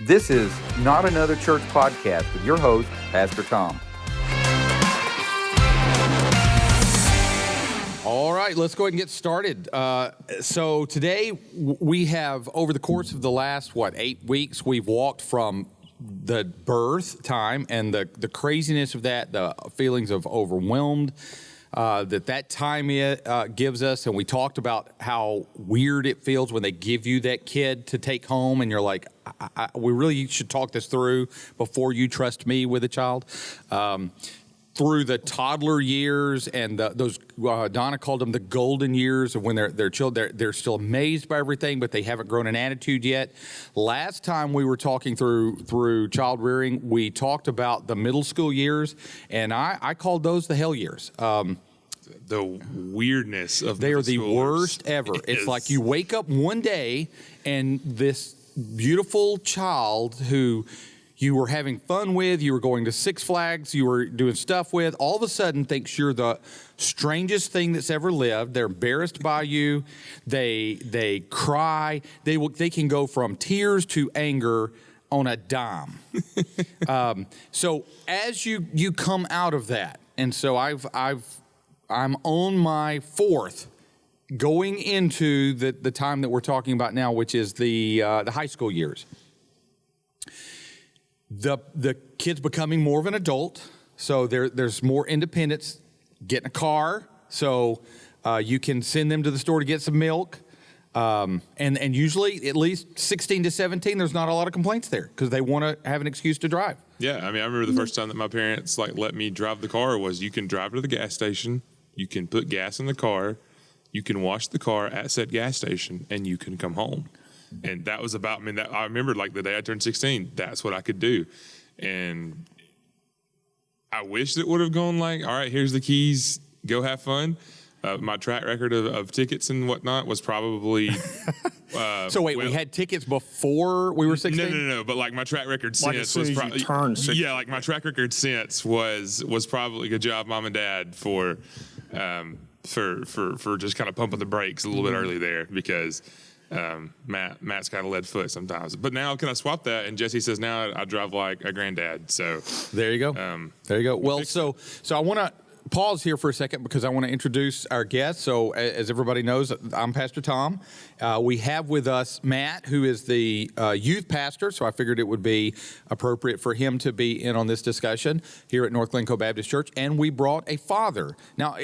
This is Not Another Church Podcast with your host, Pastor Tom. All right, let's go ahead and get started. So today we have, over the course of the last, 8 weeks, we've walked from the birth time and the craziness of that, the feelings of overwhelmed that time gives us. And we talked about how weird it feels when they give you that kid to take home and you're like, we really should talk this through before you trust me with a child. Through the toddler years and those Donna called them the golden years of when they're children, they're still amazed by everything, but they haven't grown an attitude yet. Last time we were talking through child rearing, we talked about the middle school years, and I called those the hell years. The weirdness of they are the schoolers worst ever. It's like you wake up one day and this beautiful child who you were having fun with, you were going to Six Flags, you were doing stuff with, all of a sudden thinks you're the strangest thing that's ever lived. They're embarrassed by you. They cry. They can go from tears to anger on a dime. So as you come out of that, and so I'm on my fourth going into the time that we're talking about now, which is the high school years. The kid's becoming more of an adult, so there's more independence. Getting a car, so you can send them to the store to get some milk. And usually, at least 16 to 17, there's not a lot of complaints there because they want to have an excuse to drive. Yeah, I mean, I remember the first time that my parents let me drive the car was you can drive to the gas station, you can put gas in the car, you can wash the car at said gas station, and you can come home. And that was about, I remember the day I turned 16, that's what I could do. And I wish it would have gone all right, here's the keys, go have fun. My track record of tickets and whatnot was probably... So wait, we had tickets before we were 16? No. But my track record since was probably... turned 16. Yeah, my track record since was probably good job, Mom and Dad, for just kind of pumping the brakes a little bit early there because... Matt's kind of lead foot sometimes, but now can I swap that? And Jesse says now I drive like a granddad. So there you go. There you go. Well, so I want to pause here for a second because I want to introduce our guest. So as everybody knows, I'm Pastor Tom. We have with us Matt, who is the youth pastor. So I figured it would be appropriate for him to be in on this discussion here at North Glencoe Baptist Church. And we brought a father. Now,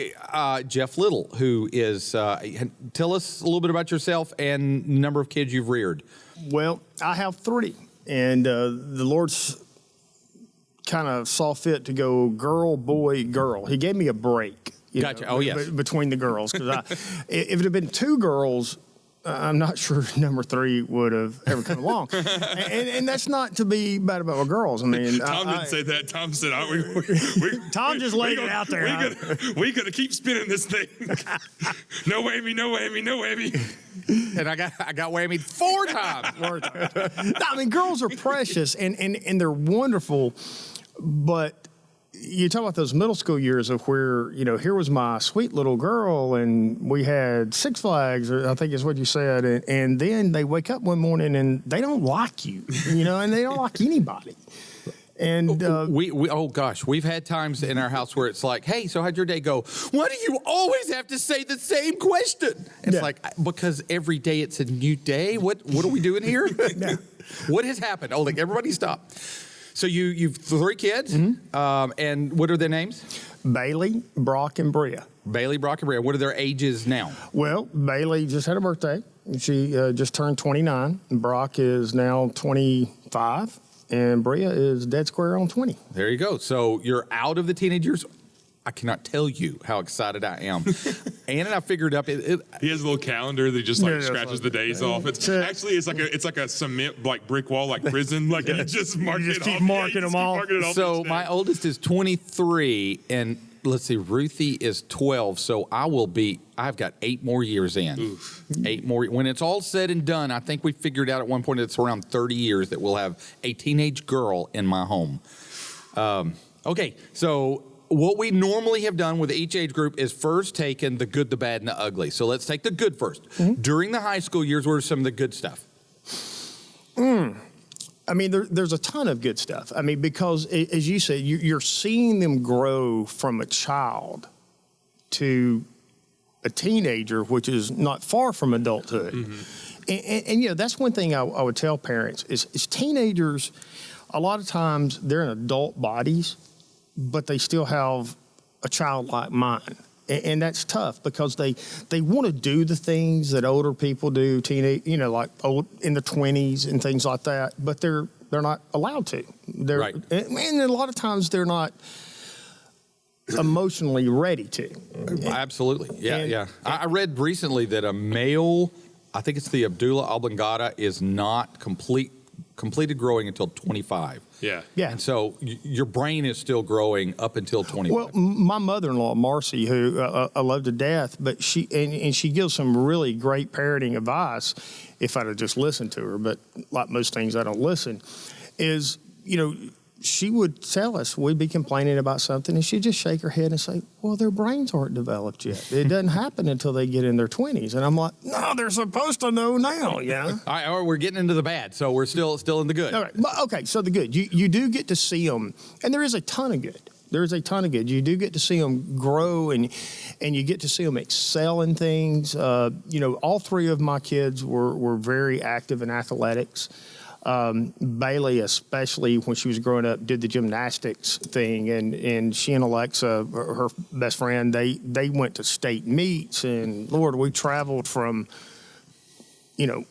Jeff Little, who is, tell us a little bit about yourself and number of kids you've reared. Well, I have 3, and the Lord's kind of saw fit to go girl, boy, girl. He gave me a break. Gotcha. Oh, yes. Between the girls. Because if it had been 2 girls, I'm not sure number 3 would have ever come along. and that's not to be bad about my girls. I mean, Tom didn't say that. Tom said, Tom just laid it out there. We got to keep spinning this thing. No whammy, no whammy, no whammy. And I got whammied 4 times. I mean, girls are precious and they're wonderful, but you talk about those middle school years of where, here was my sweet little girl and we had Six Flags, or I think is what you said, and then they wake up one morning and they don't like you, and they don't like anybody. And we've had times in our house where it's like, hey, so how'd your day go? Why do you always have to say the same question? It's because every day it's a new day. What are we doing here? Yeah. What has happened? Oh, everybody stop. So you've 3 kids, and what are their names? Bailey, Brock, and Bria. Bailey, Brock, and Bria. What are their ages now? Well, Bailey just had a birthday. She just turned 29. Brock is now 25. And Bria is dead square on 20. There you go. So you're out of the teenage years. I cannot tell you how excited I am. And I figured up he has a little calendar that just scratches the days off. It's like a cement brick wall like prison. You just mark it off. Keep marking them all. So my oldest is 23, and let's see, Ruthie is 12. So I've got 8 more years in. Oof. 8 more. When it's all said and done, I think we figured out at one point it's around 30 years that we'll have a teenage girl in my home. Okay, so what we normally have done with each age group is first taken the good, the bad, and the ugly. So let's take the good first. Mm-hmm. During the high school years, what are some of the good stuff? I mean, there's a ton of good stuff. I mean, because as you said, you're seeing them grow from a child to a teenager, which is not far from adulthood. And you know, that's one thing I would tell parents is teenagers, a lot of times they're in adult bodies, but they still have a childlike mind. And that's tough because they want to do the things that older people do, teenage, you know, like in the 20s and things like that, but they're not allowed to. Right. And a lot of times they're not emotionally ready to. Absolutely. Yeah, And- yeah. I read recently that a male, I think it's the Abdullah oblongata, is not completed growing until 25. Yeah. Yeah. And so your brain is still growing up until 25. Well, my mother-in-law, Marcy, who I love to death, but she gives some really great parenting advice. If I'd have just listened to her, but like most things, I don't listen. Is, you know, she would tell us, we'd be complaining about something, and she'd just shake her head and say, "Well, their brains aren't developed yet. It doesn't happen until they get in their 20s." And I'm like, "No, they're supposed to know now, yeah." Or we're getting into the bad, so we're still in the good. All right. Okay, so the good. You do get to see them, and there is a ton of good. There's a ton of good. You do get to see them grow, and you get to see them excel in things. You know, all three of my kids were very active in athletics. Bailey, especially when she was growing up, did the gymnastics thing, and she and Alexa, her best friend, they went to state meets, and Lord, we traveled from, you know,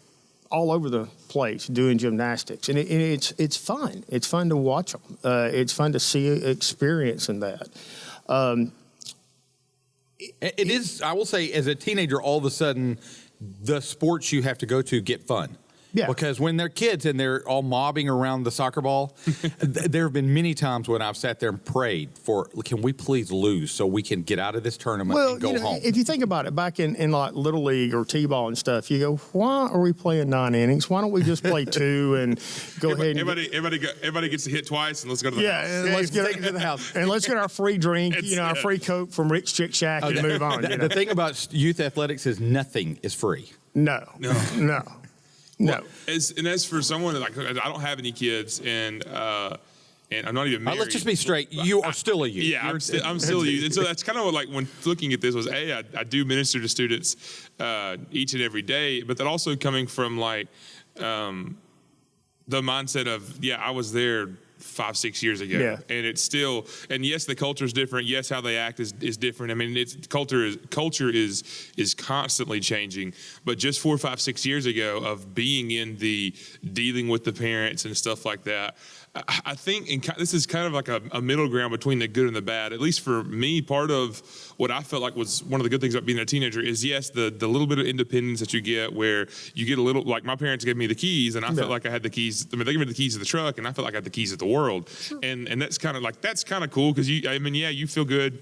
all over the place doing gymnastics, and it's fun. It's fun to watch them. It's fun to see experience in that. It is, I will say, as a teenager, all of a sudden, the sports you have to go to get fun. Yeah. Because when they're kids and they're all mobbing around the soccer ball, there have been many times when I've sat there and prayed for, can we please lose so we can get out of this tournament and go you know, home? if you think about it, back in like Little League or T-ball and stuff, you go, why are we playing 9 innings? Why don't we just play 2 and go ahead and Everybody gets to hit twice, and let's go to the house. and let's take it to the house. and let's get our free drink, It's- you know, our free Coke from Rick's Chick Shack and move on. You know? The thing about youth athletics is nothing is free. No. As for someone like I don't have any kids, and I'm not even married. Let's just be straight. You are still a youth. Yeah, I'm still a youth. And so that's kind of what, like, when looking at this was, I do minister to students each and every day, but that also coming from, like, the mindset of, I was there 5-6 years ago, Yeah. and it's still, and yes, the culture is different. Yes, how they act is different. I mean, culture is constantly changing. But just 4, 5, 6 years ago of being in the dealing with the parents and stuff like that, I think this is kind of like a middle ground between the good and the bad. At least for me, part of what I felt like was one of the good things about being a teenager is, yes, the little bit of independence that you get, where you get a little, like my parents gave me the keys, and I felt like I had the keys. I mean, they gave me the keys to the truck, and I felt like I had the keys to the world. Sure. And that's kind of cool because you feel good.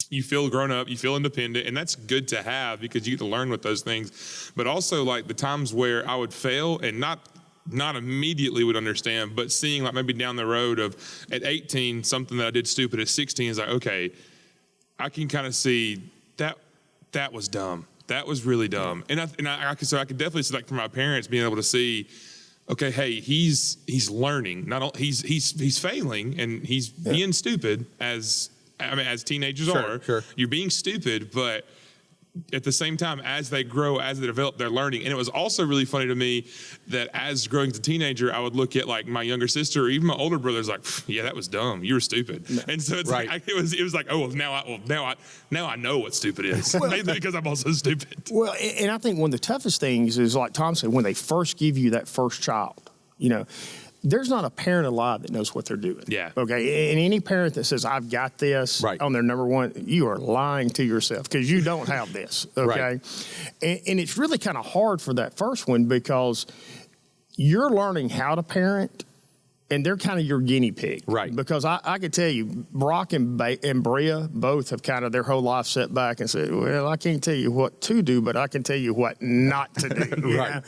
You feel grown up, you feel independent, and that's good to have because you get to learn with those things. But also, like, the times where I would fail and not immediately would understand, but seeing, like, maybe down the road of at 18, something that I did stupid at 16 is like, okay, I can kind of see that was dumb. That was really dumb. And I could definitely see, like, from my parents being able to see, okay, hey, he's learning. He's failing and he's being stupid as teenagers are. Sure. You're being stupid, but at the same time, as they grow, as they develop, they're learning. And it was also really funny to me that as growing as a teenager, I would look at, like, my younger sister or even my older brother's like, yeah, that was dumb. You were stupid. No. And so it's right. like, it was like, oh, now I know what stupid is. Mainly because I'm also stupid. Well, and I think one of the toughest things is, like Tom said, when they first give you that first child, you know, there's not a parent alive that knows what they're doing. Yeah. Okay. And any parent that says, I've got this on their number one, you are lying to yourself because you don't have this. Okay. Right. And it's really kind of hard for that first one because you're learning how to parent and they're kind of your guinea pig. Right. Because I could tell you, Brock and Bria both have kind of their whole life set back and said, well, I can't tell you what to do, but I can tell you what not to do. Right.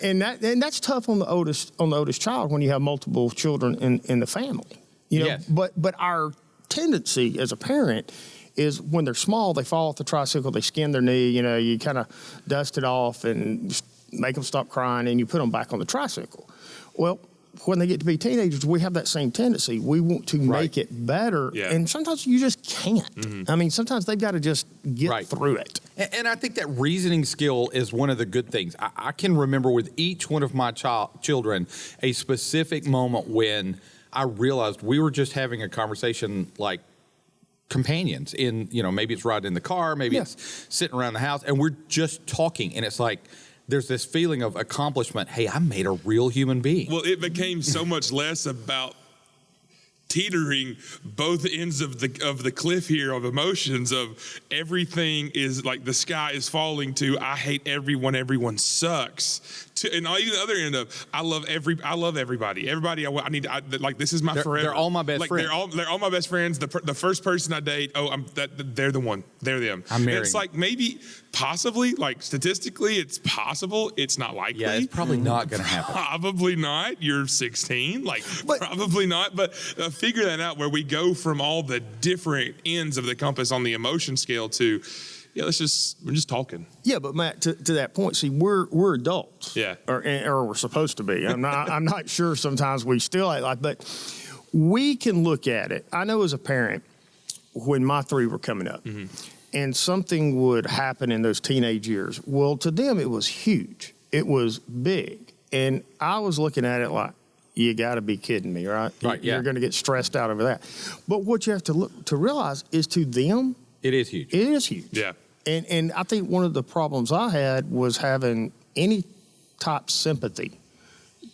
And that's tough on the oldest child when you have multiple children in the family. You know, Yes. But our tendency as a parent is when they're small, they fall off the tricycle, they skin their knee, you know, you kind of dust it off and make them stop crying and you put them back on the tricycle. Well, when they get to be teenagers, we have that same tendency. We want to make it better. Yeah. And sometimes you just can't. I mean, sometimes they've got to just get through it. And I think that reasoning skill is one of the good things. I can remember with each one of my children a specific moment when I realized we were just having a conversation like companions in, maybe it's riding in the car, maybe it's sitting around the house, and we're just talking. And it's like, there's this feeling of accomplishment. Hey, I made a real human being. Well, it became so much less about teetering both ends of the cliff here of emotions of everything is like the sky is falling to I hate everyone sucks to, and even the other end of I love everybody like this is my forever. They're all my best like friends. they're all my best friends. The first person I date, they're the one, they're them. I'm marrying. It's like maybe possibly like statistically it's possible, it's not likely. Yeah, it's probably not going to happen. Probably not. You're 16, probably not. But figure that out where we go from all the different ends of the compass on the emotion scale to, we're just talking. Yeah, but Matt, to that point, see, we're adults. Yeah. Or we're supposed to be. I'm not sure sometimes we still act like, but we can look at it. I know as a parent, when my 3 were coming up, and something would happen in those teenage years, well, to them it was huge. It was big. And I was looking at it like, you got to be kidding me, right? Right, yeah. You're going to get stressed out over that. But what you have to realize is to them, It is huge. it is huge. Yeah. And I think one of the problems I had was having any type sympathy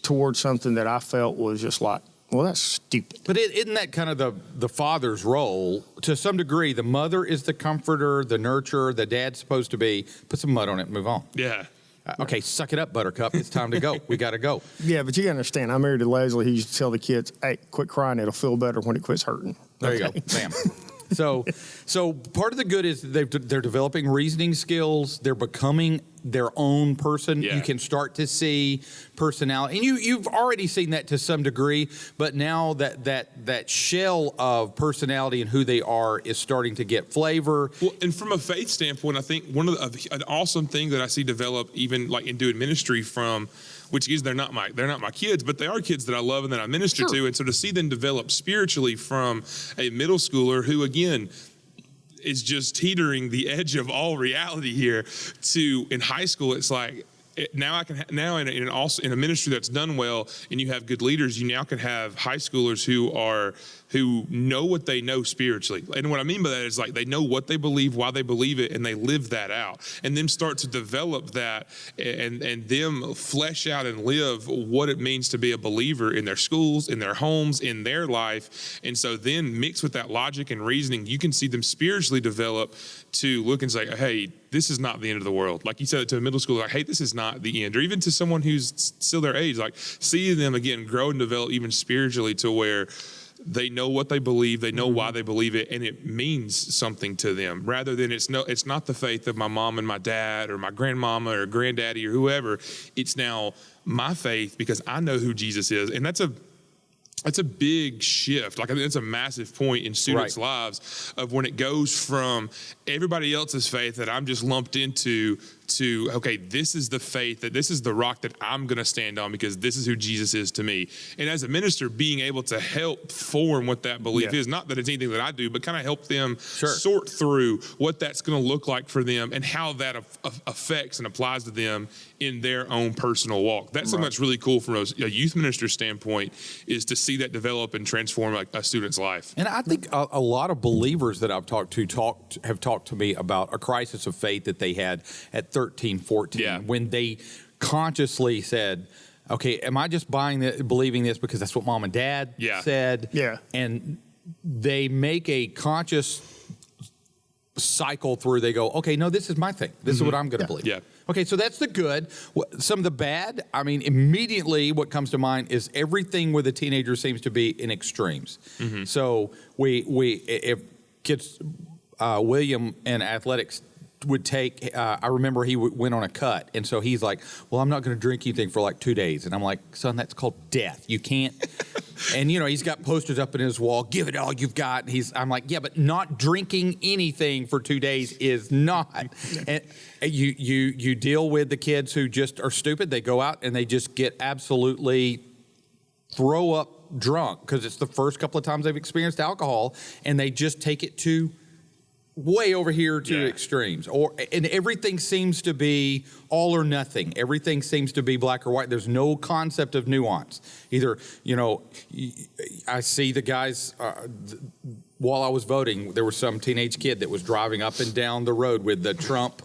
towards something that I felt was just like, well, that's stupid. But isn't that kind of the father's role? To some degree, the mother is the comforter, the nurturer, the dad's supposed to be, put some mud on it and move on. Yeah. Okay, suck it up, Buttercup. It's time to go. We got to go. Yeah, but you got to understand, I married to Leslie. He used to tell the kids, hey, quit crying. It'll feel better when it quits hurting. There you go. Bam. So part of the good is they're developing reasoning skills. They're becoming their own person. Yeah. You can start to see personality, and you've already seen that to some degree. But now that shell of personality and who they are is starting to get flavor. Well, and from a faith standpoint, I think one of an awesome thing that I see develop even like in doing ministry from, which is they're not my kids, but they are kids that I love and that I minister to. And so to see them develop spiritually from a middle schooler who, again, is just teetering the edge of all reality here to in high school, it's like, now I can now in a ministry that's done well and you have good leaders, you now can have high schoolers who know what they know spiritually. And what I mean by that is like they know what they believe, why they believe it, and they live that out. And them start to develop that and them flesh out and live what it means to be a believer in their schools, in their homes, in their life. And so then mixed with that logic and reasoning, you can see them spiritually develop to look and say, hey, this is not the end of the world. Like you said to a middle schooler, like, hey, this is not the end. Or even to someone who's still their age, like see them again grow and develop even spiritually to where they know what they believe, they know why they believe it, and it means something to them. Rather than it's not the faith of my mom and my dad or my grandmama or granddaddy or whoever. It's now my faith because I know who Jesus is. And that's a big shift. Like I think it's a massive point in students' lives of when it goes from everybody else's faith that I'm just lumped into to, okay, this is the faith, that this is the rock that I'm going to stand on because this is who Jesus is to me. And as a minister, being able to help form what that belief is, not that it's anything that I do, but kind of help them sort through what that's going to look like for them and how that affects and applies to them in their own personal walk. That's something that's really cool from a youth minister standpoint, is to see that develop and transform a student's life. And I think a lot of believers that I've talked to have talked to me about a crisis of faith that they had at 13, 14, when they consciously said, okay, am I just believing this because that's what mom and dad said? Yeah. And they make a conscious cycle through. They go, okay, no, this is my thing. This is what I'm going to believe. Yeah. Okay, so that's the good. Some of the bad, I mean, immediately what comes to mind is everything with a teenager seems to be in extremes. So if kids, William in athletics would take, I remember he went on a cut. And so he's like, well, I'm not going to drink anything for like 2 days. And I'm like, son, that's called death. You can't. And, he's got posters up in his wall, give it all you've got. I'm like, yeah, but not drinking anything for 2 days is not. And you deal with the kids who just are stupid. They go out and they just get absolutely throw up drunk because it's the first couple of times they've experienced alcohol, and they just take it to way over here to extremes, and everything seems to be all or nothing. Everything seems to be black or white. There's no concept of nuance. Either, I see the guys, while I was voting, there was some teenage kid that was driving up and down the road with the Trump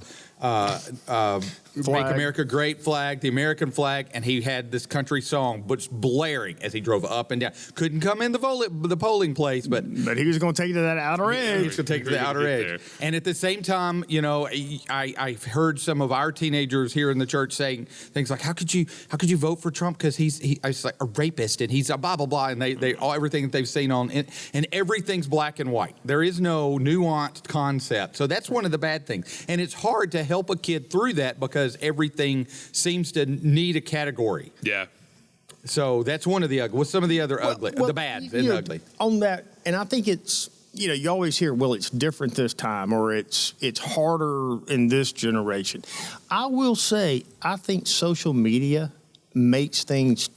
Make America Great flag, the American flag, and he had this country song but blaring as he drove up and down. Couldn't come in the polling place, but he was going to take it to that outer edge. He was going to take it to the outer edge. There. And at the same time, I've heard some of our teenagers here in the church saying things like, "How could you vote for Trump because he's like a rapist and he's a blah blah blah," and they all everything that they've seen on it, and everything's black and white. There is no nuanced concept. So that's one of the bad things, and it's hard to help a kid through that because everything seems to need a category. Yeah. So that's one of the ugly. What's some of the other ugly, the bad and ugly? On that, and I think it's, you always hear, well, it's different this time, or it's harder in this generation. I will say, I think social media makes things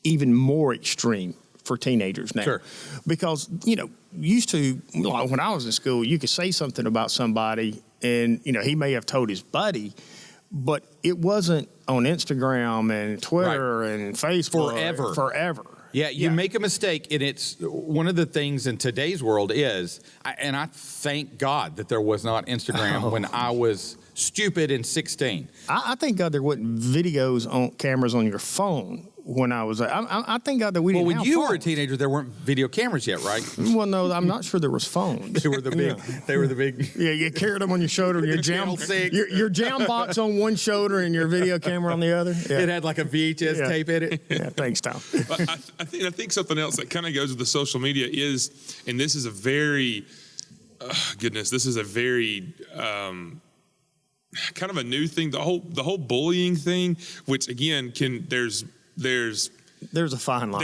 even more extreme for teenagers now. Sure. Because, used to, like when I was in school, you could say something about somebody and, he may have told his buddy, but it wasn't on Instagram and Twitter and Facebook. Forever. Yeah, you make a mistake, and it's one of the things in today's world is, and I thank God that there was not Instagram when I was stupid in 16. I thank God there wasn't videos on cameras on your phone when I was. I thank God that we didn't. Well, when have you phones. were a teenager, there weren't video cameras yet, right? Well, no, I'm not sure there was phones. They were the big. They were the big. Yeah, you carried them on your shoulder. Your Channel 6. your jam box on one shoulder and your video camera on the other. Yeah. It had like a VHS tape in it. Yeah, thanks, Tom. But I think something else that kind of goes with the social media is, and this is a very, this is a very kind of a new thing. The whole bullying thing, which again there's a fine line.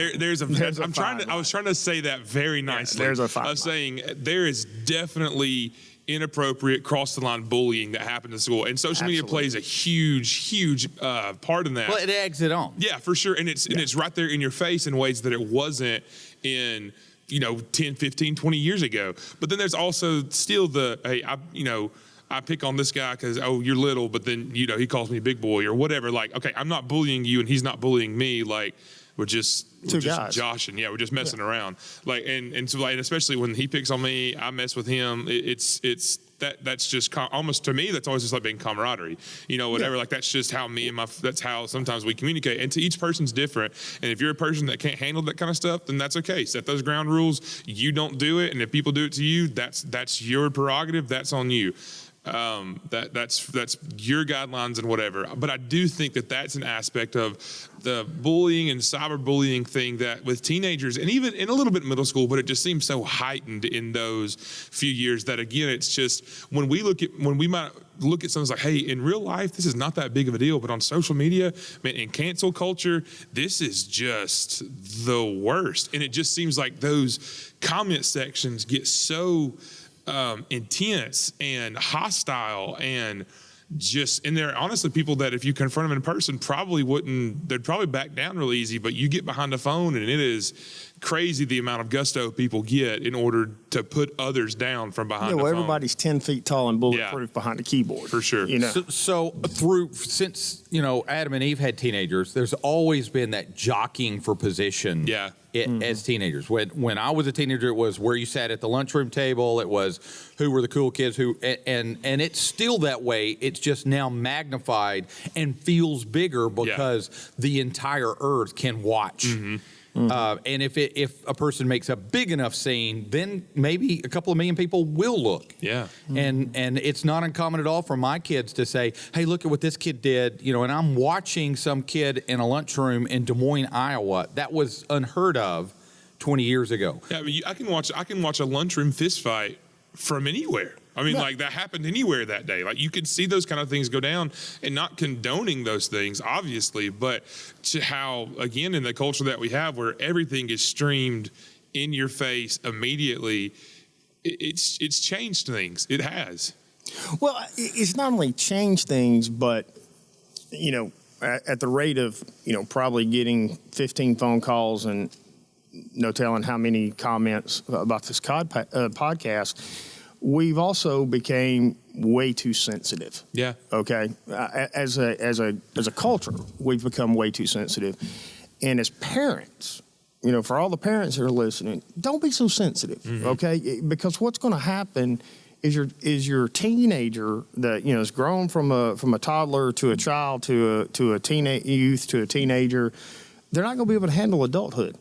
I was trying to say that very nicely. There's a fine line. I was saying there is definitely inappropriate cross the line bullying that happens in school, and social media plays a huge part in that. Well, it eggs it on. Yeah, for sure. And it's right there in your face in ways that it wasn't in 10, 15, 20 years ago. But then there's also still I pick on this guy because, you're little, but then, he calls me big boy or whatever. Like, okay, I'm not bullying you and he's not bullying me. Like, we're just joshing. Yeah, we're just messing around. Like, and so, like, and especially when he picks on me, I mess with him. That's just almost, to me, that's always just like being camaraderie, whatever. Like, that's just how that's how sometimes we communicate. And to each person's different. And if you're a person that can't handle that kind of stuff, then that's okay. Set those ground rules. You don't do it. And if people do it to you, that's your prerogative. That's on you. That's your guidelines and whatever. But I do think that that's an aspect of the bullying and cyberbullying thing that with teenagers and even in a little bit middle school, but it just seems so heightened in those few years that, again, it's just when we might look at something like, hey, in real life, this is not that big of a deal, but on social media, man, in cancel culture, this is just the worst. And it just seems like those comment sections get so intense and hostile, and there are honestly people that if you confront them in person they'd probably back down real easy, but you get behind the phone and it is crazy the amount of gusto people get in order to put others down from behind the phone. Everybody's 10 feet tall and bulletproof behind the keyboard. For sure. So since Adam and Eve had teenagers, there's always been that jockeying for position. Yeah. As teenagers. When I was a teenager, it was where you sat at the lunchroom table. It was who were the cool kids and it's still that way. It's just now magnified and feels bigger because the entire earth can watch. Mm-hmm. And if a person makes a big enough scene, then maybe a couple of million people will look. Yeah. And it's not uncommon at all for my kids to say, hey, look at what this kid did. And I'm watching some kid in a lunchroom in Des Moines, Iowa. That was unheard of 20 years ago. Yeah, I can watch a lunchroom fist fight from anywhere. I mean, like that happened anywhere that day. Like you could see those kind of things go down, and not condoning those things, obviously, but to how, again, in the culture that we have where everything is streamed in your face immediately, it's changed things. It has. Well, it's not only changed things, but, at the rate of, probably getting 15 phone calls and no telling how many comments about this podcast, we've also became way too sensitive. Yeah. Okay. As a culture, we've become way too sensitive. And as parents, for all the parents that are listening, don't be so sensitive. Okay. Because what's going to happen is your teenager that is grown from a toddler to a child to a teenage youth to a teenager, they're not going to be able to handle adulthood.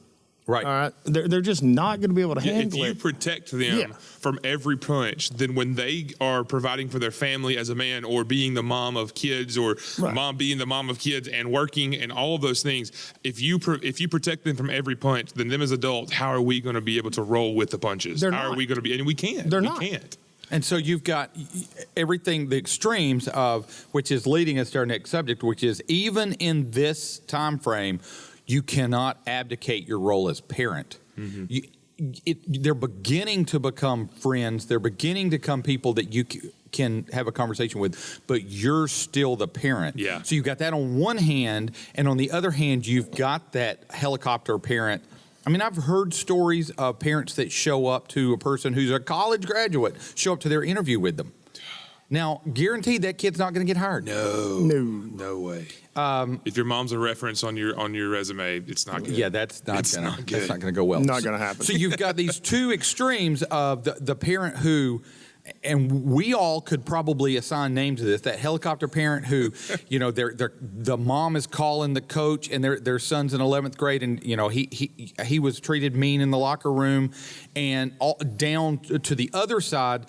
Right. All right. They're just not going to be able to handle If you it. protect them from every punch, then when they are providing for their family as a man, or being the mom of kids, or Right. mom being the mom of kids and working and all of those things, if you protect them from every punch, then them as adults, how are we going to be able to roll with the punches? They're How are not. we going to be? And we can't. They're we not. can't. And so you've got everything, the extremes of, which is leading us to our next subject, which is even in this time frame, you cannot abdicate your role as parent. They're beginning to become friends. They're beginning to become people that you can have a conversation with, but you're still the parent. Yeah. So you've got that on one hand, and on the other hand, you've got that helicopter parent. I mean, I've heard stories of parents that show up to a person who's a college graduate, show up to their interview with them. Now, guaranteed that kid's not going to get hired. No way. If your mom's a reference on your resume, it's not good. Yeah, that's not It's gonna not good. that's not gonna go well. Not gonna happen. So you've got these two extremes of the parent who, and we all could probably assign names to this. That helicopter parent who, the mom is calling the coach, and their son's in 11th grade, and he was treated mean in the locker room, and all down to the other side,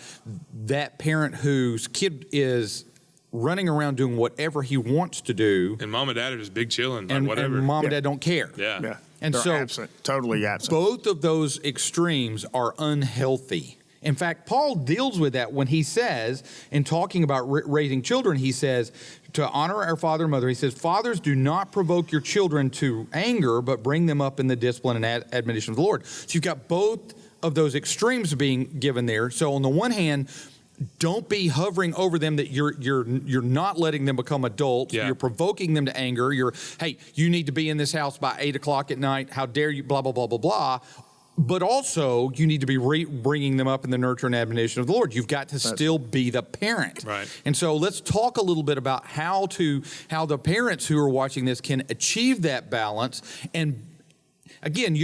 that parent whose kid is running around doing whatever he wants to do, And mom and dad are just big chilling, like and whatever. and mom and Yeah. dad don't care. yeah. Yeah. And They're so absent, totally absent. both of those extremes are unhealthy. In fact, Paul deals with that when he says, in talking about raising children, he says, to honor our father and mother, he says, fathers, do not provoke your children to anger, but bring them up in the discipline and admonition of the Lord. So you've got both of those extremes being given there. So on the one hand, don't be hovering over them that you're not letting them become adults. Yeah. You're provoking them to anger. Hey, you need to be in this house by 8 o'clock at night. How dare you? Blah blah blah blah blah. But also, you need to be bringing them up in the nurture and admonition of the Lord. You've got to still be the parent. Right. And so let's talk a little bit about how the parents who are watching this can achieve that balance. And again,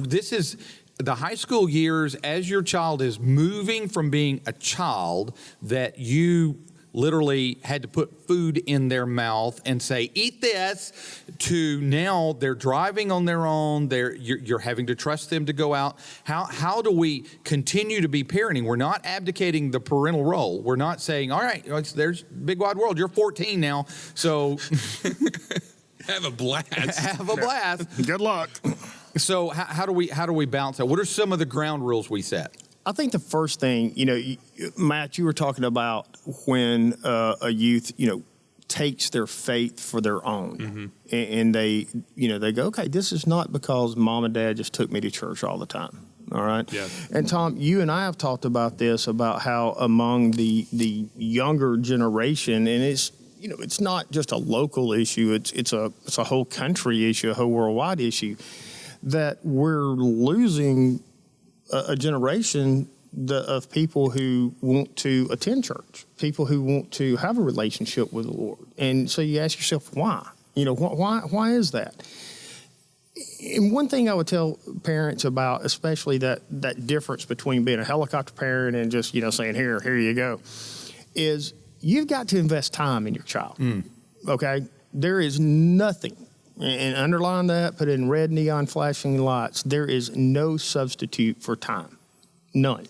this is the high school years as your child is moving from being a child that you literally had to put food in their mouth and say, eat this, to now they're driving on their own. You're having to trust them to go out. How do we continue to be parenting? We're not abdicating the parental role. We're not saying, all right, there's big wide world. You're 14 now, so Have a blast. have a blast. Good luck. So how do we balance that? What are some of the ground rules we set? I think the first thing, Matt, you were talking about when a youth, takes their faith for their own, and they go, okay, this is not because mom and dad just took me to church all the time. All right. Yeah. And Tom, you and I have talked about this, about how among the younger generation, and it's not just a local issue. It's a whole country issue, a whole worldwide issue, that we're losing a generation of people who want to attend church, people who want to have a relationship with the Lord. And so you ask yourself, why? Why is that? And one thing I would tell parents about, especially that difference between being a helicopter parent and just, saying, here you go, is you've got to invest time in your child. Okay? There is nothing, and underline that, put it in red neon flashing lights, there is no substitute for time. None.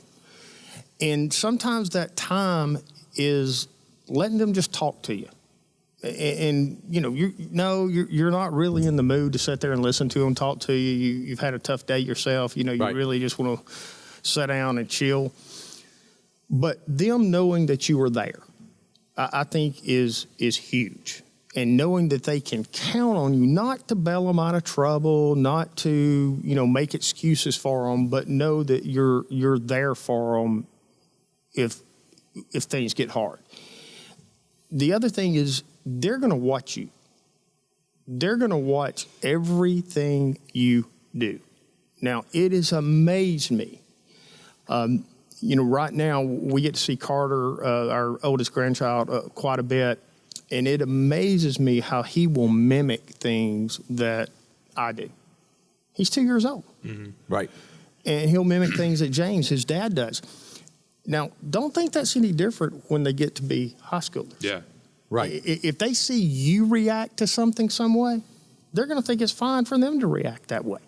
And sometimes that time is letting them just talk to you. And you're not really in the mood to sit there and listen to them talk to you. You've had a tough day yourself. You Right. really just want to sit down and chill. But them knowing that you are there, I think is huge. And knowing that they can count on you, not to bail them out of trouble, not to make excuses for them, but know that you're there for them if things get hard. The other thing is they're going to watch you. they're going to watch everything you do. Now, it has amazed me. Right now we get to see Carter, our oldest grandchild, quite a bit, and it amazes me how he will mimic things that I do. He's 2 years old. Mm-hmm. Right. And he'll mimic things that James, his dad, does. Now, don't think that's any different when they get to be high schoolers. Yeah. Right. If they see you react to something some way, they're going to think it's fine for them to react that way.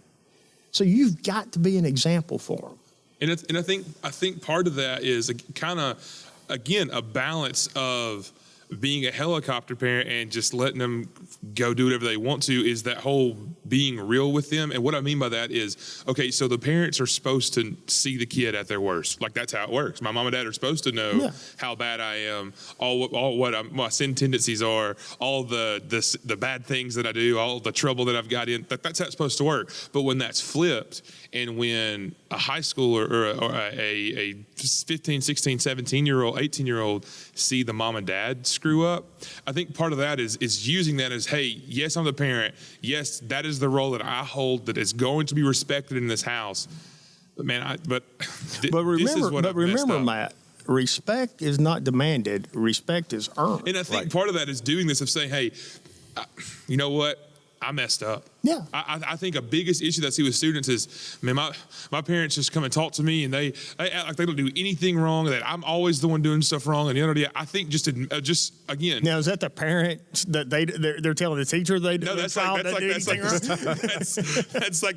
So you've got to be an example for them. And I think part of that is kind of, again, a balance of being a helicopter parent and just letting them go do whatever they want to, is that whole being real with them. And what I mean by that is, okay, so the parents are supposed to see the kid at their worst. Like, that's how it works. My mom and dad are supposed to know how bad I am, all what my sin tendencies are, all the bad things that I do, all the trouble that I've got in. That's how it's supposed to work. But when that's flipped, and when a high schooler or a 15, 16, 17-year-old, 18-year-old see the mom and dad screw up, I think part of that is using that as, hey, yes, I'm the parent. Yes, that is the role that I hold that is going to be respected in this house. But man, remember, Matt, respect is not demanded. Respect is earned. And I think part of that is doing this, of saying, hey, you know what? I messed up. Yeah. I think a biggest issue that I see with students is, man, my parents just come and talk to me, and they act like they don't do anything wrong, that I'm always the one doing stuff wrong. And the other day, I think just again. Now, is that the parent that they're telling the teacher they no, that's like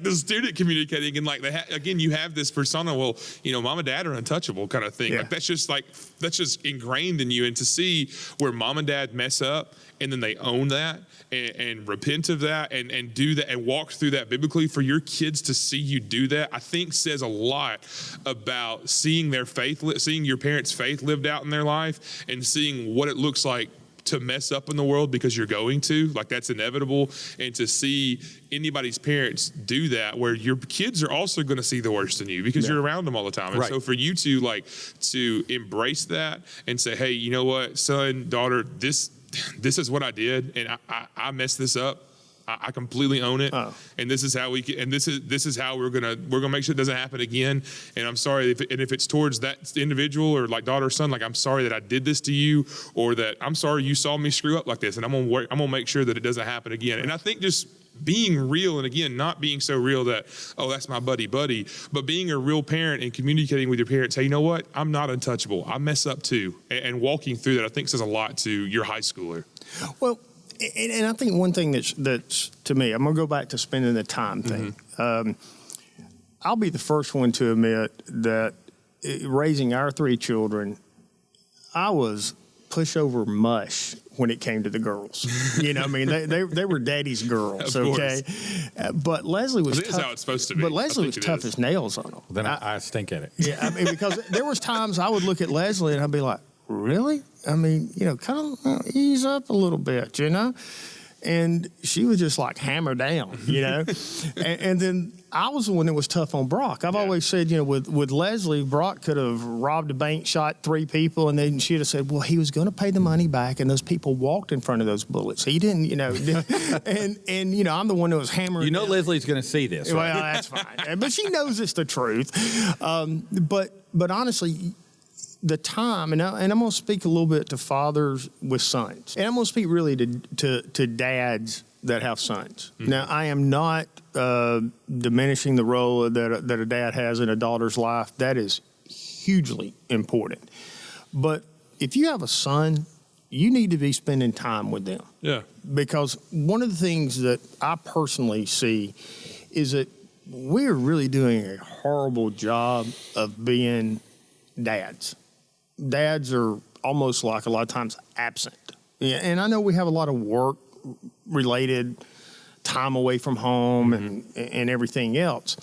the student communicating, and like again, you have this persona. Well, mom and dad are untouchable kind of thing. Yeah. That's just ingrained in you. And to see where mom and dad mess up, and then they own that and repent of that and do that and walk through that biblically, for your kids to see you do that, I think says a lot about seeing their faith, seeing your parents' faith lived out in their life, and seeing what it looks like to mess up in the world, because you're going to, like, that's inevitable. And to see anybody's parents do that, where your kids are also going to see the worst in you, because you're around them all the time. And so for you to embrace that and say, hey, you know what, son, daughter, this is what I did, and I messed this up. I completely own it, and this is how this is how we're gonna make sure it doesn't happen again. And I'm sorry if it's towards that individual, or like daughter or son, like, I'm sorry that I did this to you, or that I'm sorry you saw me screw up like this, and I'm gonna make sure that it doesn't happen again. And I think just being real, and again, not being so real that, oh, that's my buddy, but being a real parent and communicating with your parents, hey, you know what? I'm not untouchable. I mess up too. And walking through that, I think, says a lot to your high schooler. Well, and I think one thing that's to me, I'm going to go back to spending the time thing. Mm-hmm. I'll be the first one to admit that raising our three children, I was pushover mush when it came to the girls. I mean, they were daddy's girls, okay? But Leslie was tough. This is how it's supposed to be. But Leslie was tough as nails on them. Then I stink at it. Yeah, I mean, because there was times I would look at Leslie and I'd be like, really? I mean, kind of ease up a little bit, And she was just like hammer down, and then I was the one that was tough on Brock. I've always said, with Leslie, Brock could have robbed a bank, shot 3 people, and then she'd have said, well, he was going to pay the money back, and those people walked in front of those bullets. He didn't, and I'm the one that was hammering. Leslie's going to see this. Right? Well, that's fine, but she knows it's the truth. But honestly, the time, and I'm going to speak a little bit to fathers with sons, and I'm going to speak really to dads that have sons. Mm-hmm. Now, I am not diminishing the role that a dad has in a daughter's life. That is hugely important. But if you have a son, you need to be spending time with them. Yeah. Because one of the things that I personally see is that we're really doing a horrible job of being dads. Dads are almost like a lot of times absent. Yeah, and I know we have a lot of work-related time away from home and everything else.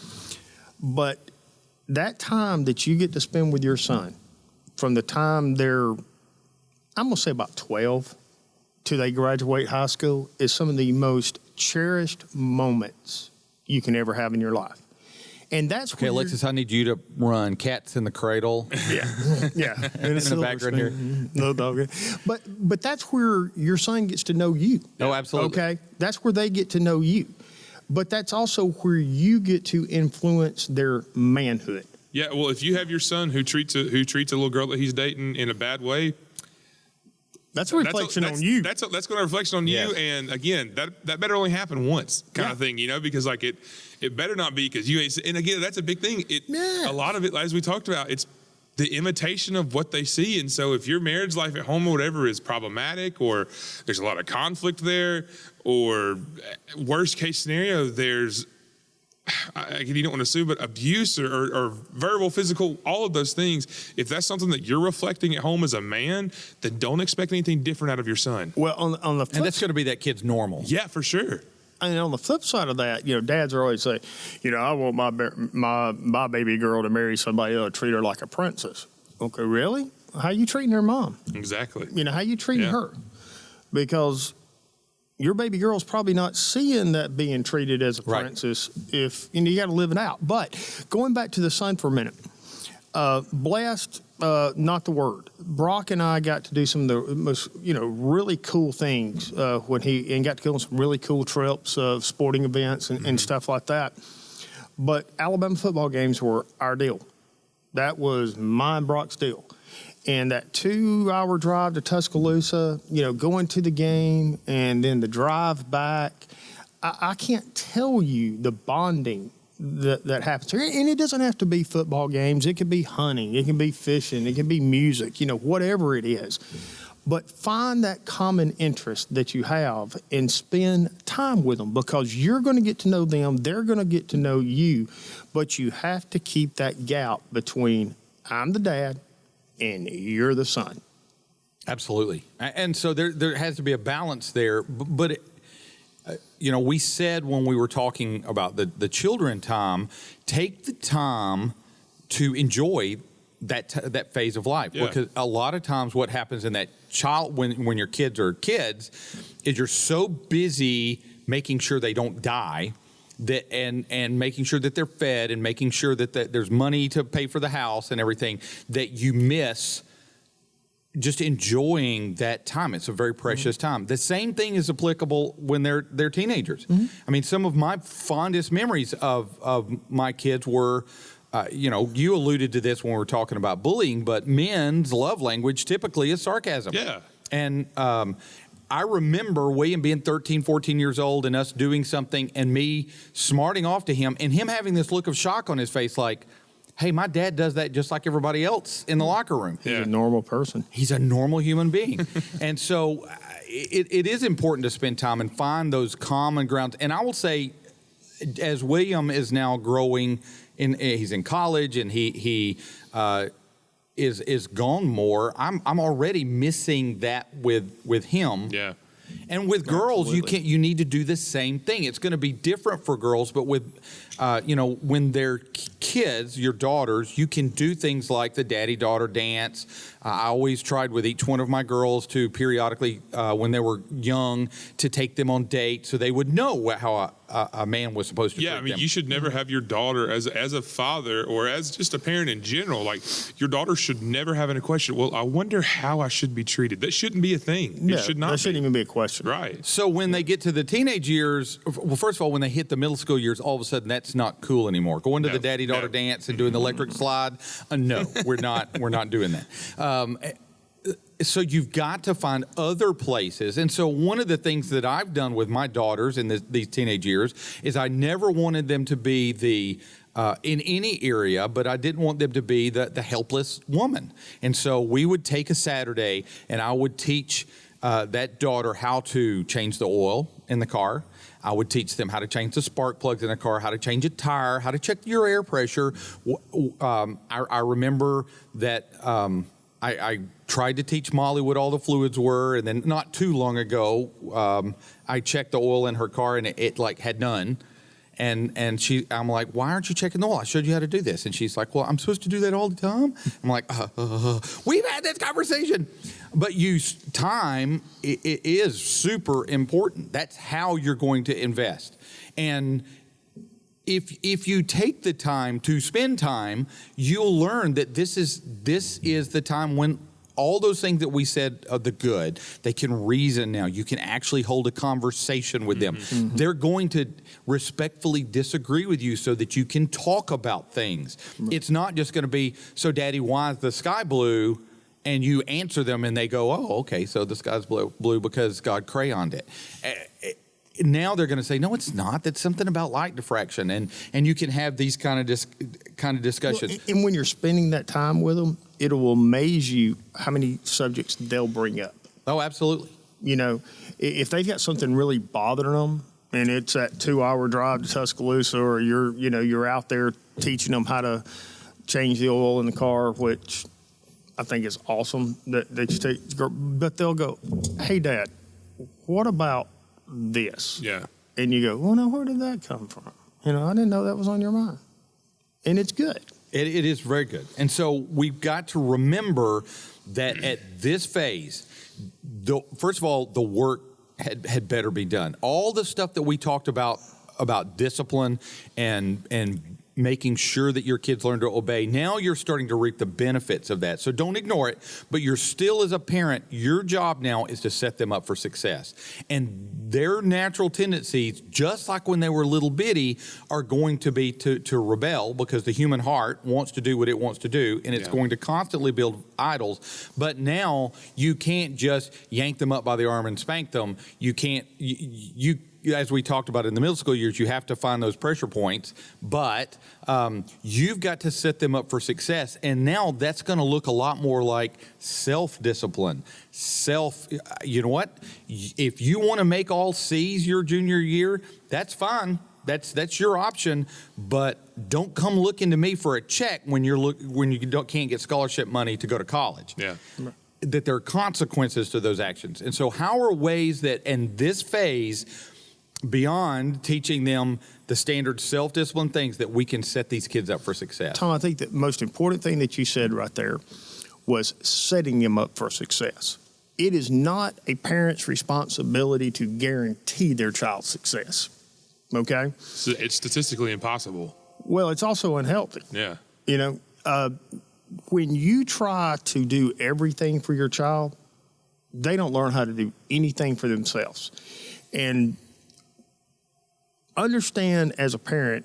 But that time that you get to spend with your son, from the time they're, I'm going to say about 12 till they graduate high school, is some of the most cherished moments you can ever have in your life. And that's Okay, where Alexis, I need you to run Cats in the Cradle. yeah. In the background here. No dog. But that's where your son gets to know you. Oh, absolutely. Okay, that's where they get to know you. But that's also where you get to influence their manhood. Yeah, well, if you have your son who treats a little girl that he's dating in a bad way, That's a reflection on you. That's going to reflection on Yes. you. And again, that better only happen once, kind Yeah. of thing, because like it better not be because you ain't. And again, that's a big thing. Yeah. A lot of it, as we talked about, it's the imitation of what they see. And so if your marriage life at home or whatever is problematic, or there's a lot of conflict there, or worst case scenario, there's you don't want to sue, but abuse or verbal, physical, all of those things. If that's something that you're reflecting at home as a man, then don't expect anything different out of your son. Well, on the And flip, that's going to be that kid's normal. Yeah, for sure. and on the flip side of that, dads are always say, I want my baby girl to marry somebody that'll treat her like a princess. Okay, really? How you treating her mom? Exactly. How you treating Yeah. her? Because your baby girl's probably not seeing that being treated as a Right. princess. If you got to live it out. But going back to the son for a minute, blessed, not the word. Brock and I got to do some of the most, really cool things when and got to go on some really cool trips of sporting events and stuff like that. But Alabama football games were our deal. That was my and Brock's deal. And that 2-hour drive to Tuscaloosa, going to the game and then the drive back, I can't tell you the bonding that happens here. And it doesn't have to be football games. It can be hunting. It can be fishing. It can be music, whatever it is. But find that common interest that you have and spend time with them, because you're going to get to know them. They're going to get to know you. But you have to keep that gap between I'm the dad and you're the son. Absolutely. And so there has to be a balance there. But we said when we were talking about the children time, take the time to enjoy that phase of life. Yeah. Because a lot of times what happens in that child, when your kids are kids, is you're so busy making sure they don't die, that and making sure that they're fed and making sure that there's money to pay for the house and everything, that you miss just enjoying that time. It's a very precious time. The same thing is applicable when they're teenagers. I mean, some of my fondest memories of my kids were, you alluded to this when we were talking about bullying, but men's love language typically is sarcasm. Yeah. And I remember William being 13, 14 years old and us doing something and me smarting off to him and him having this look of shock on his face like, hey, my dad does that just like everybody else in the locker room. He's Yeah. a normal person. He's a normal human being. And so it is important to spend time and find those common grounds. And I will say, as William is now growing, he's in college and he is gone more, I'm already missing that with him. Yeah. And with girls, Absolutely. you need to do the same thing. It's going to be different for girls, but with when they're kids, your daughters, you can do things like the daddy-daughter dance. I always tried with each one of my girls to periodically, when they were young, to take them on dates so they would know how a man was supposed to Yeah, treat I mean, them. you should never have your daughter as a father or as just a parent in general. Like, your daughter should never have any question. Well, I wonder how I should be treated. That shouldn't be a thing. It should not. That shouldn't even be a question. Right. So when they get to the teenage years, well, first of all, when they hit the middle school years, all of a sudden that's not cool anymore. Going to No, the daddy-daughter no. dance and doing the electric slide, no, we're not doing that. So you've got to find other places. And so one of the things that I've done with my daughters in these teenage years is I never wanted them to be in any area, but I didn't want them to be the helpless woman. And so we would take a Saturday and I would teach that daughter how to change the oil in the car. I would teach them how to change the spark plugs in the car, how to change a tire, how to check your air pressure. I remember that I tried to teach Molly what all the fluids were, and then not too long ago, I checked the oil in her car, and it had none. And I'm like, why aren't you checking the oil? I showed you how to do this. And she's like, well, I'm supposed to do that all the time? I'm like, we've had this conversation. But time it is super important. That's how you're going to invest. And if you take the time to spend time, you'll learn that this is the time when all those things that we said are the good, they can reason now. You can actually hold a conversation with them. Mm-hmm. They're going to respectfully disagree with you so that you can talk about things. It's not just going to be, so Daddy, why is the sky blue? And you answer them and they go, oh, okay, so the sky's blue because God crayoned it. Now they're going to say, no, it's not. That's something about light diffraction. And you can have these kind of discussions. Well, and when you're spending that time with them, it will amaze you how many subjects they'll bring up. Oh, absolutely. You know, if they've got something really bothering them, and it's that 2-hour drive to Tuscaloosa, or you're out there teaching them how to change the oil in the car, which I think is awesome that you take. But they'll go, hey, Dad, what about this? Yeah. And you go, well, now where did that come from? I didn't know that was on your mind. And it's good. It is very good. And so we've got to remember that at this phase, first of all, the work had better be done. All the stuff that we talked about discipline and making sure that your kids learn to obey, now you're starting to reap the benefits of that. So don't ignore it, but you're still, as a parent, your job now is to set them up for success. And their natural tendencies, just like when they were little bitty, are going to be to rebel, because the human heart wants to do what it wants to do, and it's going to constantly build idols. But now you can't just yank them up by the arm and spank them. You can't, as we talked about in the middle school years, you have to find those pressure points, but you've got to set them up for success. And now that's going to look a lot more like self-discipline. You know what? If you want to make all C's your junior year, that's fine. That's your option, but don't come looking to me for a check when you can't get scholarship money to go to college. Yeah. That there are consequences to those actions. And so how are ways that in this phase, beyond teaching them the standard self-discipline things, that we can set these kids up for success? Tom, I think the most important thing that you said right there was setting them up for success. It is not a parent's responsibility to guarantee their child's success, okay? So it's statistically impossible. Well, it's also unhealthy. Yeah. When you try to do everything for your child, they don't learn how to do anything for themselves. And understand, as a parent,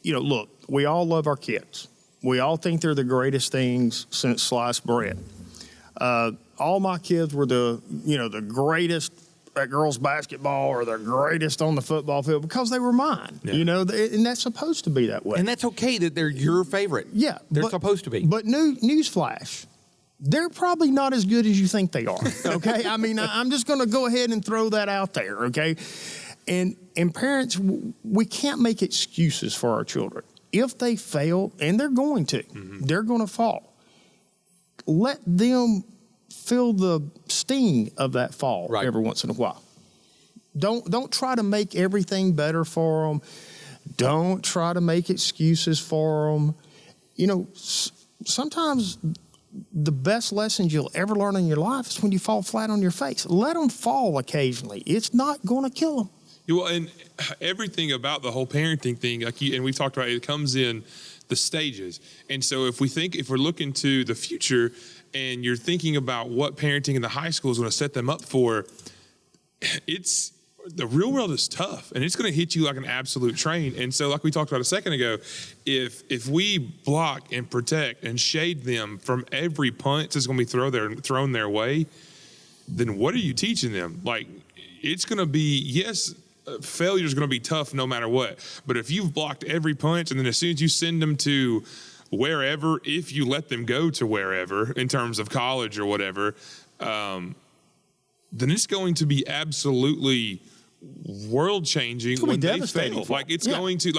look, we all love our kids. We all think they're the greatest things since sliced bread. All my kids were the greatest at girls basketball or the greatest on the football field because they were mine, and that's supposed to be that way. And that's okay that they're your favorite. Yeah. They're supposed to be. But newsflash, they're probably not as good as you think they are, okay? I mean, I'm just going to go ahead and throw that out there, okay? And parents, we can't make excuses for our children. If they fail, and they're going to, they're going to fall. Let them feel the sting of that fall every once in a while. Don't try to make everything better for them. Don't try to make excuses for them. Sometimes the best lessons you'll ever learn in your life is when you fall flat on your face. Let them fall occasionally. It's not going to kill them. Well, and everything about the whole parenting thing, and we've talked about it comes in the stages. And so if we're looking to the future and you're thinking about what parenting in the high school is going to set them up for, the real world is tough, and it's going to hit you like an absolute train. And so, like we talked about a second ago, if we block and protect and shade them from every punch that's going to be thrown their way, then what are you teaching them? Like, it's going to be, yes, failure is going to be tough no matter what. But if you've blocked every punch, and then as soon as you send them to wherever, if you let them go to wherever in terms of college or whatever, then it's going to be absolutely world changing when they fail. Like it's going to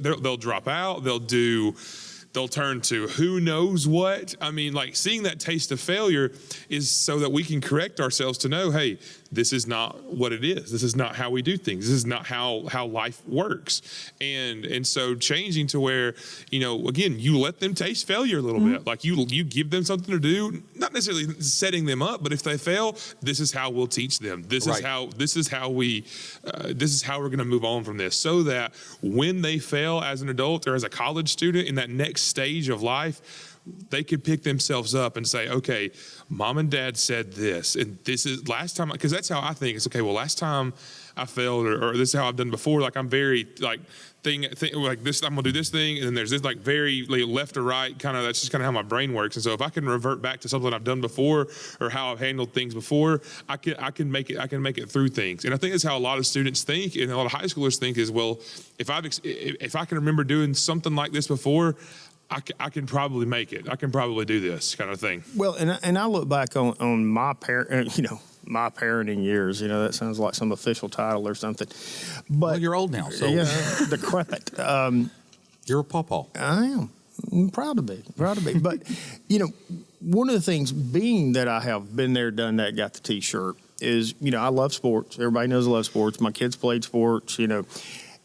they'll drop out. They'll turn to who knows what. I mean, like seeing that taste of failure is so that we can correct ourselves to know, hey, this is not what it is. This is not how we do things. This is not how life works. And so changing to where, again, you let them taste failure a little bit. Like you give them something to do, not necessarily setting them up, but if they fail, this is how we'll teach them. This is how we're going to move on from this, so that when they fail as an adult or as a college student in that next stage of life, they could pick themselves up and say, okay, mom and dad said this, and this is last time, because that's how I think. It's okay, well, last time I failed, or this is how I've done before. Like I'm very like thing like this, I'm gonna do this thing, and then there's this like very left or right kind of. That's just kind of how my brain works. And so if I can revert back to something I've done before or how I've handled things before, I can make it through things. And I think that's how a lot of students think, and a lot of high schoolers think is, well, if I can remember doing something like this before, I can probably make it. I can probably do this kind of thing. Well, and I look back on my my parenting years. That sounds like some official title or something. But Well, you're old now, so yeah, decrepit. you're a pawpaw. I am. I'm proud to be. But, one of the things, being that I have been there, done that, got the T-shirt, is, I love sports. Everybody knows I love sports. My kids played sports,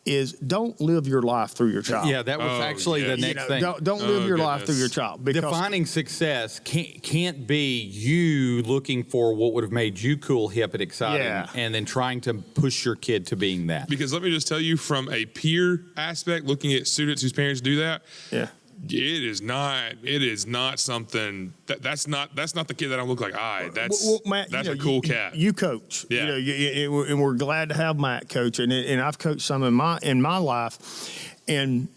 is don't live your life through your child. Yeah, that was actually the next thing. Don't live your life through your child. Because Defining success can't be you looking for what would have made you cool, hip, and exciting, and then trying to push your kid to being that. Because let me just tell you, from a peer aspect, looking at students whose parents do that, it is not something that's not the kid that I look like. Matt, that's a cool cat. You coach, and we're glad to have Matt coach, and I've coached some in my life, and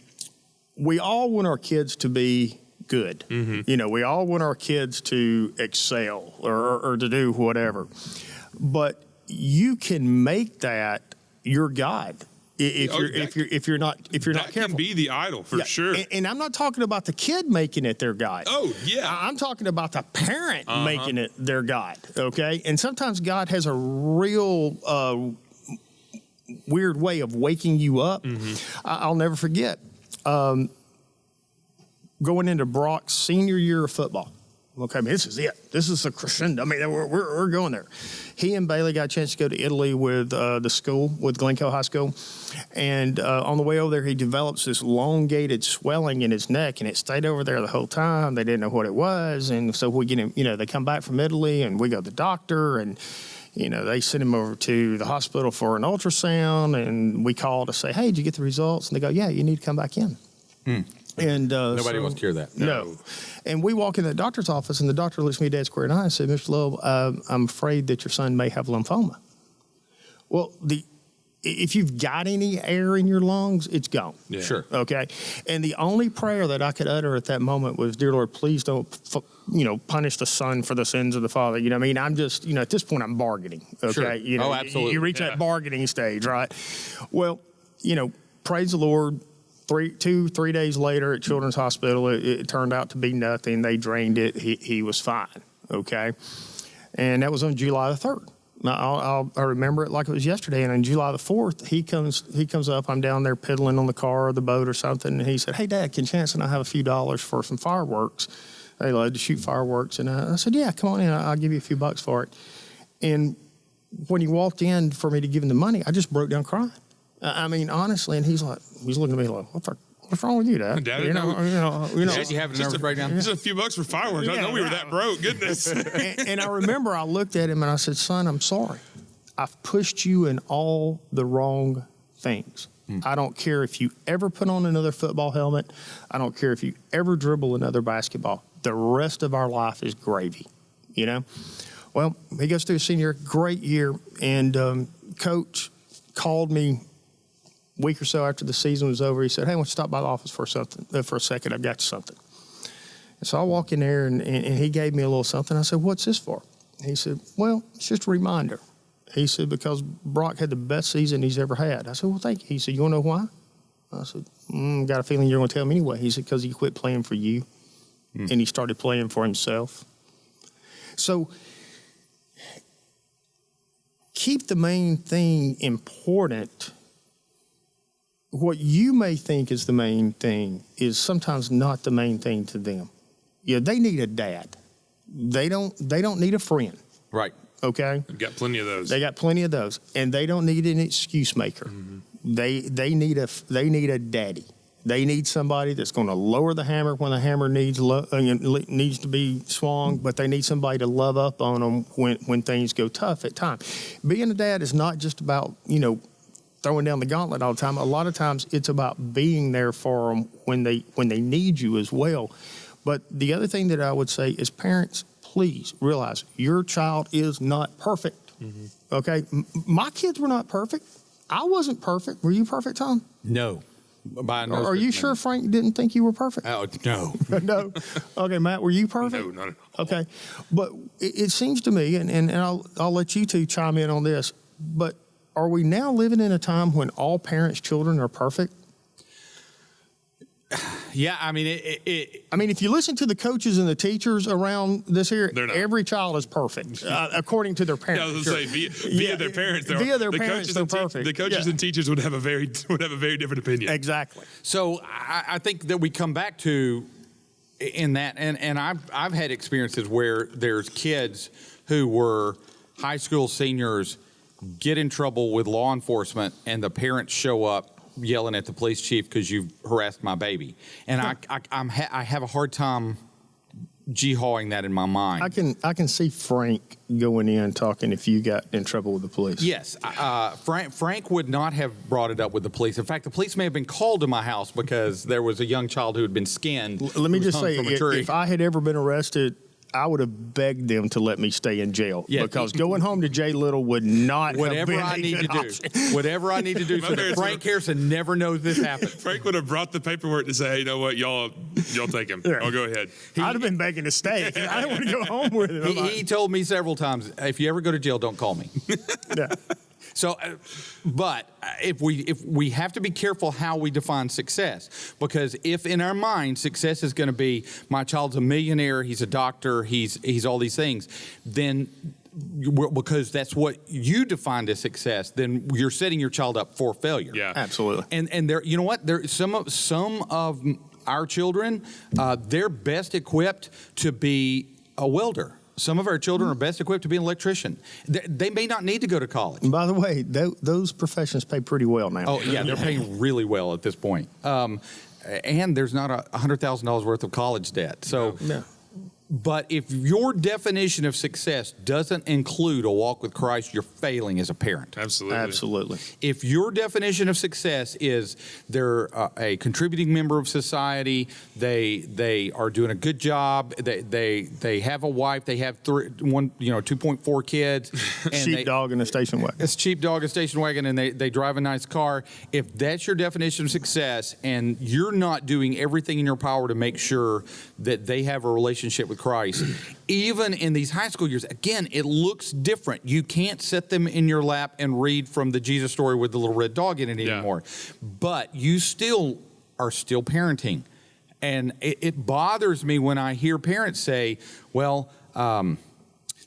we all want our kids to be good. Mm-hmm. We all want our kids to excel or to do whatever, but you can make that your guide. If you're not careful, that can be the idol for sure. And I'm not talking about the kid making it their guide. Oh yeah, I'm talking about the parent making it their guide. Okay, and sometimes God has a real weird way of waking you up. Mm-hmm. I'll never forget going into Brock's senior year of football. Okay, this is it. This is a crescendo. We're going there. He and Bailey got a chance to go to Italy with the school, with Glencoe High School. And on the way over there, he develops this elongated swelling in his neck, and it stayed over there the whole time. They didn't know what it was. And so we get him, they come back from Italy, and we go to the doctor, and, they send him over to the hospital for an ultrasound, and we call to say, hey, did you get the results? And they go, yeah, you need to come back in. And nobody wants to hear that. No. And we walk in the doctor's office, and the doctor looks me dead square in the eye and said, Mr. Love, I'm afraid that your son may have lymphoma. Well, if you've got any air in your lungs, it's gone. Yeah. Sure. Okay. And the only prayer that I could utter at that moment was, dear Lord, please don't, punish the son for the sins of the father. I'm just, at this point, I'm bargaining. Okay. Sure. Absolutely. You reach that bargaining stage, right? Well, praise the Lord. 3 days later at Children's Hospital, it turned out to be nothing. They drained it. He was fine. Okay. And that was on July the 3rd. I remember it like it was yesterday. And on July the 4th, he comes up. I'm down there piddling on the car or the boat or something. And he said, hey, Dad, can Chance and I have a few dollars for some fireworks? They love to shoot fireworks. And I said, yeah, come on in. I'll give you a few bucks for it. And when he walked in for me to give him the money, I just broke down crying. Honestly, and he's looking at me like, what's wrong with you, Dad? Dad, Did you have a nervous breakdown? Just a few bucks for fireworks. I didn't know we were that broke. Goodness. and I remember I looked at him and I said, son, I'm sorry. I've pushed you in all the wrong things. I don't care if you ever put on another football helmet. I don't care if you ever dribble another basketball. The rest of our life is gravy, Well, he goes through senior, great year, and Coach called me a week or so after the season was over. He said, hey, I want you to stop by the office for a second. I've got you something. And so I walk in there, and he gave me a little something. I said, what's this for? He said, well, it's just a reminder. He said, because Brock had the best season he's ever had. I said, well, thank you. He said, you want to know why? I said, got a feeling you're going to tell me anyway. He said, because he quit playing for you, and he started playing for himself. So keep the main thing important. What you may think is the main thing is sometimes not the main thing to them. They need a dad. They don't need a friend. Right. Okay. Got plenty of those. They got plenty of those, and they don't need an excuse maker. They need a daddy. They need somebody that's going to lower the hammer when the hammer needs to be swung, but they need somebody to love up on them when things go tough at times. Being a dad is not just about throwing down the gauntlet all the time. A lot of times it's about being there for them when they need you as well. But the other thing that I would say is, parents, please realize your child is not perfect. Okay, my kids were not perfect. I wasn't perfect. Were you perfect, Tom? No. By no Are you sure Frank didn't think you were perfect? Oh, no. No. Okay, Matt, were you perfect? No, not at all. Okay, but it seems to me, and I'll let you two chime in on this, but are we now living in a time when all parents' children are perfect? Yeah, I mean, if you listen to the coaches and the teachers around this here, They're not. every child is perfect, according to their parents. Yeah, I was going to say via their parents. Via their the parents, coaches they're and perfect. The coaches Yeah. and teachers would have a very different opinion. Exactly. So I think that we come back to in that, and I've had experiences where there's kids who were high school seniors get in trouble with law enforcement, and the parents show up yelling at the police chief because you've harassed my baby, and I have a hard time hawing that in my mind. I can see Frank going in talking if you got in trouble with the police. Yes, Frank would not have brought it up with the police. In fact, the police may have been called to my house because there was a young child who had been skinned. Let me who was just hung say, from a tree. if I had ever been arrested, I would have begged them to let me stay in jail, Yeah. because going home to J. Little would not Whatever have been I a need good to option. do, whatever I need to do, so that parents Frank Harrison never knows this happened. Frank would have brought the paperwork to say, hey, you know what, y'all take him. Yeah. I'll go ahead. I'd have been begging to stay. I didn't want to go home with him. He told me several times, if you ever go to jail, don't call me. Yeah. So, but if we have to be careful how we define success, because if in our mind success is going to be my child's a millionaire, he's a doctor, he's all these things, then because that's what you defined as success, then you're setting your child up for failure. Yeah. Absolutely. And there, you know what? There some of our children, they're best equipped to be a welder. Some of our children are best equipped to be an electrician. They may not need to go to college. And by the way, those professions pay pretty well now. Oh, yeah, they're paying really well at this point. And there's not $100,000 worth of college debt. So, Yeah. but if your definition of success doesn't include a walk with Christ, you're failing as a parent. Absolutely. Absolutely. If your definition of success is they're a contributing member of society, they are doing a good job, they have a wife, they have 2.4 kids, and Sheepdog in a station wagon. it's cheap dog and station wagon, and they drive a nice car. If that's your definition of success, and you're not doing everything in your power to make sure that they have a relationship with Christ, even in these high school years, again, it looks different. You can't sit them in your lap and read from the Jesus story with the little red dog in it anymore. But you are still parenting. And it bothers me when I hear parents say, well,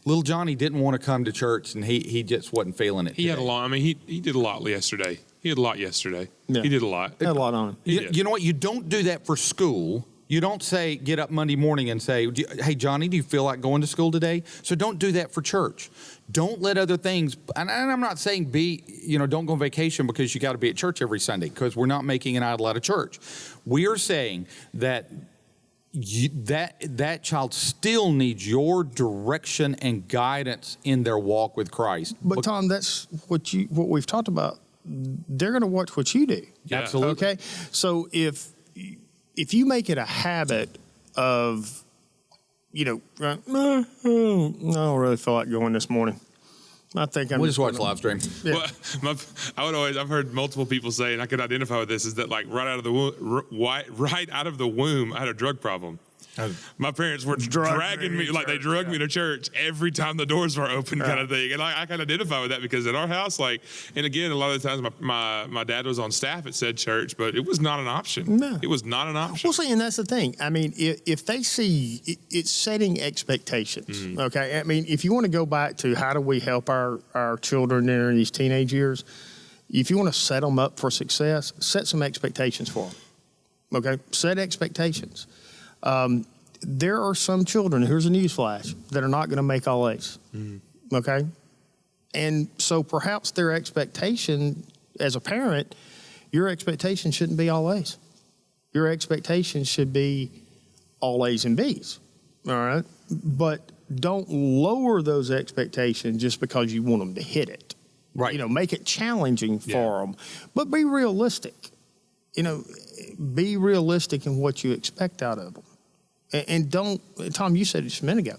little Johnny didn't want to come to church, and he just wasn't feeling it He had a today." lot. I mean, he did a lot yesterday. He had a lot yesterday. Yeah. He did a lot. Had a lot on him. You know what? You don't do that for school. You don't say, get up Monday morning and say, hey, Johnny, do you feel like going to school today? So don't do that for church. Don't let other things, and I'm not saying don't go on vacation because you got to be at church every Sunday, because we're not making an idol out of church. We are saying that that child still needs your direction and guidance in their walk with Christ. But Tom, that's what we've talked about. They're going to watch what you do. Yeah. Absolutely. Okay. So if you make it a habit of, I don't really feel like going this morning. I think I'm We'll just watch the live stream. Yeah. Well, I've heard multiple people say, and I could identify with this, is that like right out of the womb, I had a drug problem. My parents were dragging me, like they drug me to church every time the doors were open, kind of thing. And I can identify with that because in our house, and again, a lot of the times my dad was on staff at said church, but it was not an option. No. It was not an option. Well, see, and that's the thing. I mean, if they see it's setting expectations, okay? I mean, if you want to go back to how do we help our children during these teenage years, if you want to set them up for success, set some expectations for them, okay? Set expectations. There are some children, here's a news flash, that are not going to make all A's. Okay. And so perhaps their expectation as a parent, your expectation shouldn't be all A's. Your expectation should be all A's and B's. All right. But don't lower those expectations just because you want them to hit it. Right. You know, make it challenging for them, but be realistic. You know, be realistic in what you expect out of them. And don't, Tom, you said it just a minute ago,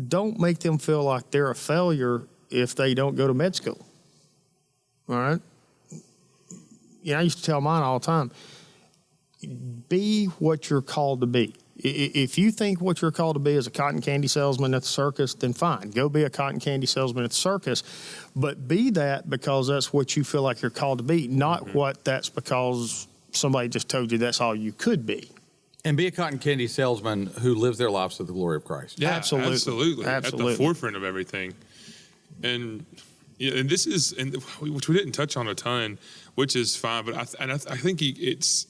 don't make them feel like they're a failure if they don't go to med school. All right? You know, I used to tell mine all the time, be what you're called to be. If you think what you're called to be is a cotton candy salesman at the circus, then fine. Go be a cotton candy salesman at the circus. But be that because that's what you feel like you're called to be, not what that's because somebody just told you that's all you could be. And be a cotton candy salesman who lives their lives to the glory of Christ. Yeah, Absolutely. At the forefront of everything. And this is, and which we didn't touch on a ton, which is fine. But I think it's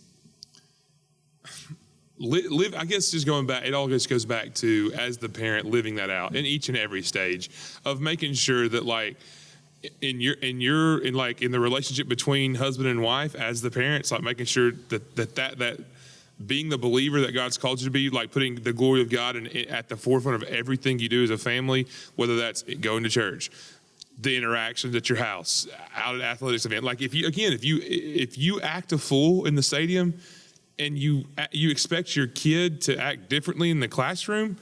live. I guess just going back, it all just goes back to as the parent living that out in each and every stage of making sure that like in the relationship between husband and wife as the parents, like making sure that being the believer that God's called you to be, like putting the glory of God at the forefront of everything you do as a family, whether that's going to church, the interactions at your house, out at athletics event. Like if you act a fool in the stadium and you expect your kid to act differently in the classroom,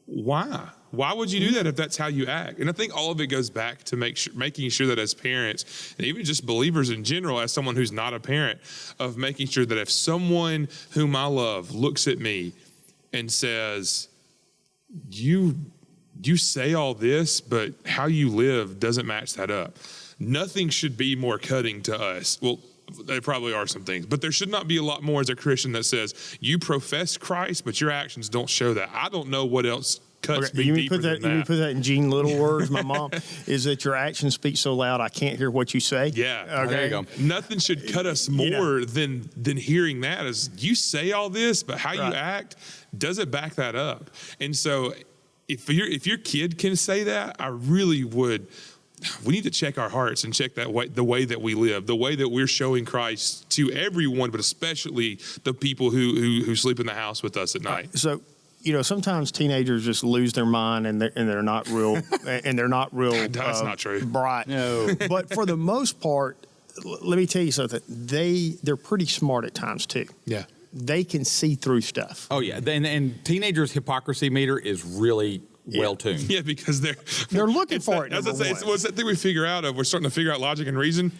why? Why would you do that if that's how you act? And I think all of it goes back to making sure that as parents, and even just believers in general, as someone who's not a parent, of making sure that if someone whom I love looks at me and says, you say all this, but how you live doesn't match that up. Nothing should be more cutting to us. Well, there probably are some things, but there should not be a lot more as a Christian that says you profess Christ, but your actions don't show that. I don't know what else cuts me deeper than that. You put that in Gene Little words, my mom, is that your actions speak so loud I can't hear what you say. Yeah. Okay. There you go. Nothing should cut us more than hearing that is you say all this, but how you act doesn't back that up. And so if your kid can say that, I really would. We need to check our hearts and check the way that we live, the way that we're showing Christ to everyone, but especially the people who sleep in the house with us at night. So, you know, sometimes teenagers just lose their mind and they're not real That's not true. bright. No. But for the most part, let me tell you something. They're pretty smart at times too. Yeah. They can see through stuff. Oh, yeah. And teenagers' hypocrisy meter is really well tuned. Yeah, because they're looking for it. As I say, it's that thing we figure out of we're starting to figure out logic and reason.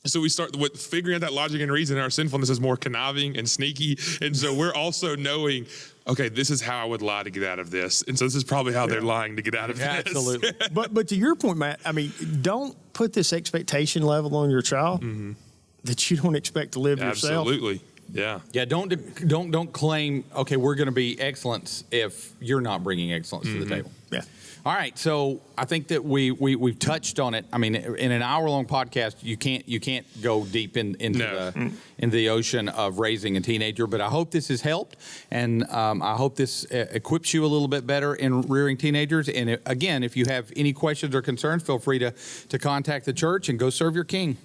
So we start with figuring out that logic and reason, and our sinfulness is more conniving and sneaky. And so we're also knowing, okay, this is how I would lie to get out of this. And so this is probably how they're lying to get out of this. Absolutely. But to your point, Matt, I mean, don't put this expectation level on your child that you don't expect to live yourself. Absolutely. Yeah. Yeah, don't claim, okay, we're going to be excellence if you're not bringing excellence to the table. Yeah. All right, so I think that we've touched on it. I mean, in an hour-long podcast, you can't go deep into the ocean of raising a teenager. But I hope this has helped, and I hope this equips you a little bit better in rearing teenagers. And again, if you have any questions or concerns, feel free to contact the church and go serve your King.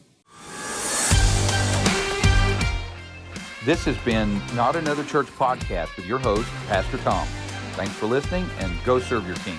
This has been Not Another Church podcast with your host, Pastor Tom. Thanks for listening, and go serve your King.